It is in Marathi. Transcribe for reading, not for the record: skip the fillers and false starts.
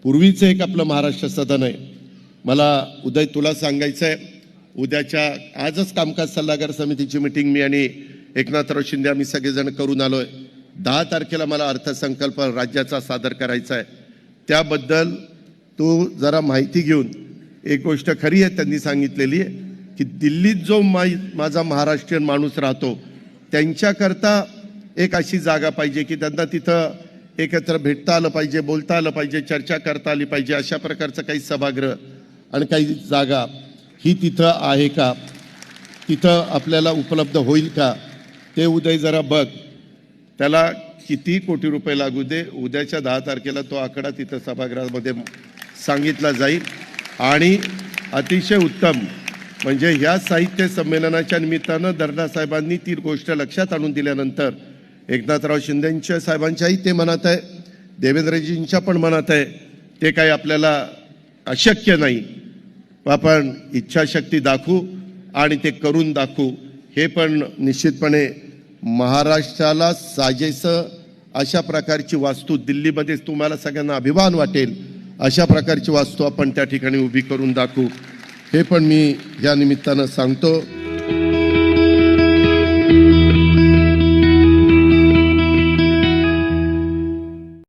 पूर्वीचं एक आपलं महाराष्ट्र सदन आहे. मला उदय तुला सांगायचं आहे, उद्याच्या आजच कामकाज सल्लागार समितीची मीटिंग मी आणि एकनाथराव शिंदे आम्ही सगळेजण करून आलोय. 10 तारखेला मला अर्थसंकल्प राज्याचा सादर करायचा आहे. त्याबद्दल तू जरा माहिती घेऊन, एक गोष्ट खरी आहे त्यांनी सांगितलेली आहे की दिल्लीत जो माझा महाराष्ट्रीयन माणूस राहतो त्यांच्याकरता एक अशी जागा पाहिजे की त्यांना तिथं एकत्र भेटता आलं पाहिजे, बोलता आलं पाहिजे, चर्चा करता आली पाहिजे. अशा प्रकारचं काही सभागृह आणि काही जागा ही तिथं आहे का, तिथं आपल्याला उपलब्ध होईल का, ते उदय जरा बघ. त्याला किती कोटी रुपये लागू दे, उद्याच्या 10 तारखेला तो आकडा तिथं सभागृहामध्ये सांगितला जाईल. आणि अतिशय उत्तम म्हणजे ह्या साहित्य संमेलनाच्या निमित्तानं दर्डा साहेबांनी ती गोष्ट लक्षात आणून दिल्यानंतर एकनाथराव शिंदेंच्या साहेबांच्याही ते मनात आहे, देवेंद्रजींच्या पण मनात आहे. ते काही आपल्याला अशक्य नाही, आपण इच्छाशक्ती दाखवू आणि ते करून दाखवू. हे पण निश्चितपणे महाराष्ट्राला साजेसं अशा प्रकारची वास्तू दिल्लीमध्ये तुम्हाला सगळ्यांना अभिमान वाटेल अशा प्रकारची वास्तू आपण त्या ठिकाणी उभी करून दाखवू. हे पण मी या निमित्तानं सांगतो.